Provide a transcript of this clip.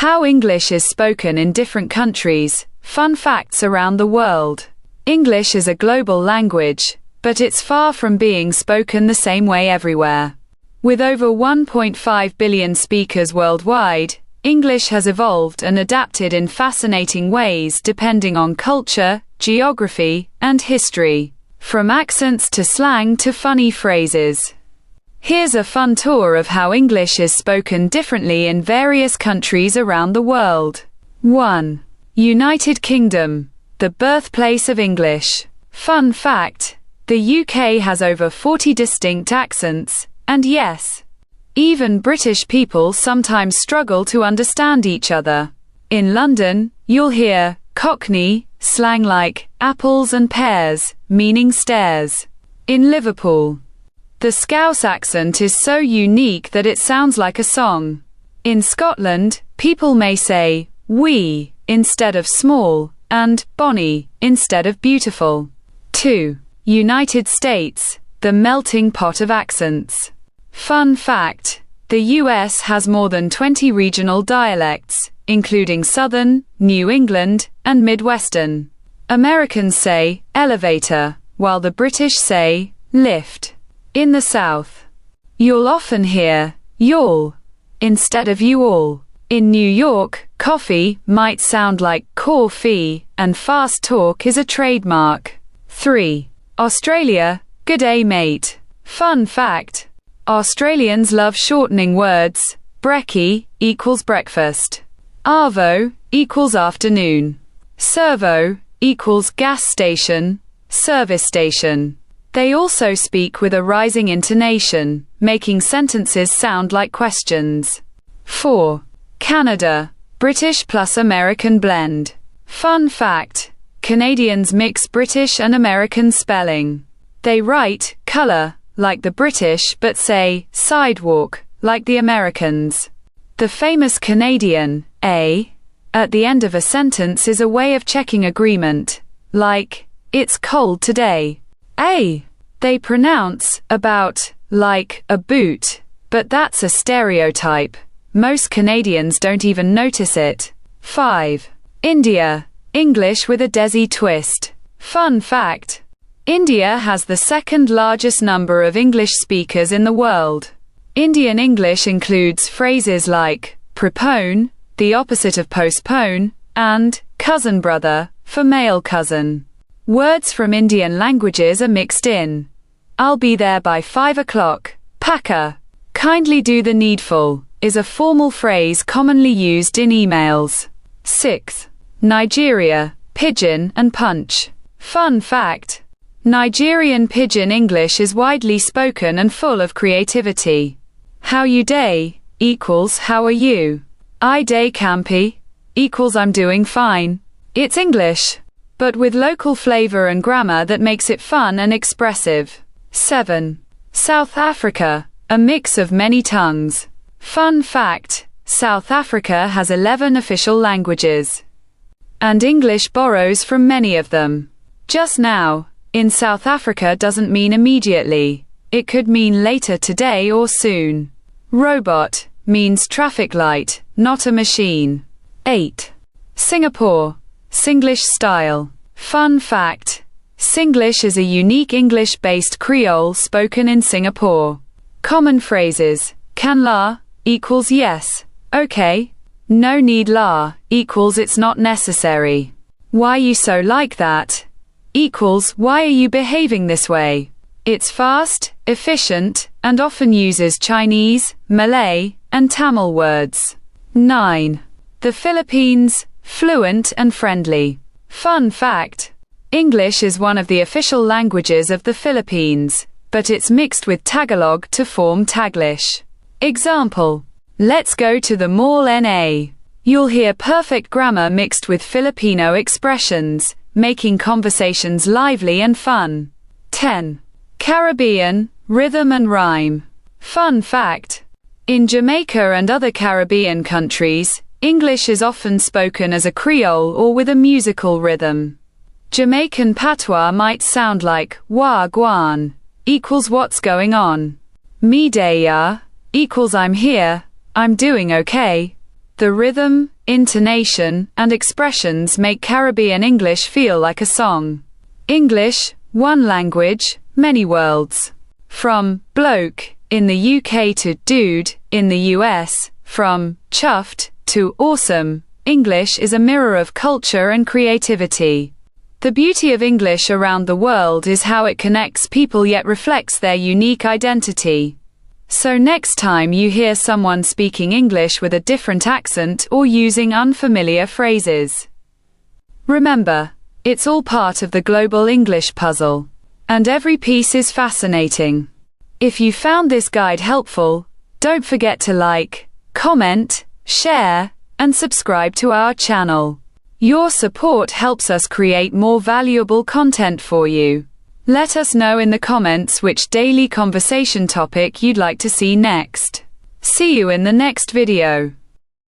How English is spoken in different countries. Fun facts around the world. English is a global language, but it's far from being spoken the same way everywhere. With over 1.5 billion speakers worldwide, English has evolved and adapted in fascinating ways depending on culture, geography, and history. From accents to slang to funny phrases. Here's a fun tour of how English is spoken differently in various countries around the world. 1. United Kingdom, the birthplace of English. Fun fact, the UK has over 40 distinct accents, and yes, even British people sometimes struggle to understand each other. In London, you'll hear Cockney slang like apples and pears, meaning stairs. In Liverpool, the Scouse accent is so unique that it sounds like a song. In Scotland, people may say wee instead of small, and bonny instead of beautiful. 2. United States, the melting pot of accents. Fun fact, the US has more than 20 regional dialects, including Southern, New England, and Midwestern. Americans say elevator, while the British say lift. In the South, you'll often hear y'all instead of you all. In New York, coffee might sound like coffee, and fast talk is a trademark. 3. Australia, g'day mate. Fun fact, Australians love shortening words. Brekkie equals breakfast. Arvo equals afternoon. Servo equals gas station, service station. They also speak with a rising intonation, making sentences sound like questions. 4. Canada, British plus American blend. Fun fact, Canadians mix British and American spelling. They write color like the British but say sidewalk like the Americans. The famous Canadian A at the end of a sentence is a way of checking agreement, like, it's cold today. A. They pronounce about like a boot, but that's a stereotype. Most Canadians don't even notice it. 5. India, English with a Desi twist. Fun fact, India has the second largest number of English speakers in the world. Indian English includes phrases like prepone, the opposite of postpone, and cousin brother, for male cousin. Words from Indian languages are mixed in. I'll be there by 5 o'clock. Paka, kindly do the needful, is a formal phrase commonly used in emails. 6. Nigeria, pidgin and punch. Fun fact, Nigerian pidgin English is widely spoken and full of creativity. How you day equals how are you. I day campy equals I'm doing fine. It's English, but with local flavor and grammar that makes it fun and expressive. 7. South Africa, a mix of many tongues. Fun fact, South Africa has 11 official languages, and English borrows from many of them. Just now, in South Africa doesn't mean immediately. It could mean later today or soon. Robot means traffic light, not a machine. 8. Singapore, Singlish style. Fun fact, Singlish is a unique English-based Creole spoken in Singapore. Common phrases, can la equals yes, okay. No need la equals it's not necessary. Why you so like that equals why are you behaving this way. It's fast, efficient, and often uses Chinese, Malay, and Tamil words. 9. The Philippines, fluent and friendly. Fun fact, English is one of the official languages of the Philippines, but it's mixed with Tagalog to form Taglish. Example, let's go to the mall NA. You'll hear perfect grammar mixed with Filipino expressions, making conversations lively and fun. 10. Caribbean, rhythm and rhyme. Fun fact, in Jamaica and other Caribbean countries, English is often spoken as a Creole or with a musical rhythm. Jamaican patois might sound like wa guan equals what's going on. Me day ya equals I'm here, I'm doing okay. The rhythm, intonation, and expressions make Caribbean English feel like a song. English, one language, many worlds. From bloke in the UK to dude in the US, from chuffed to awesome, English is a mirror of culture and creativity. The beauty of English around the world is how it connects people yet reflects their unique identity. So next time you hear someone speaking English with a different accent or using unfamiliar phrases, remember, it's all part of the global English puzzle. And every piece is fascinating. If you found this guide helpful, don't forget to like, comment, share, and subscribe to our channel. Your support helps us create more valuable content for you. Let us know in the comments which daily conversation topic you'd like to see next. See you in the next video.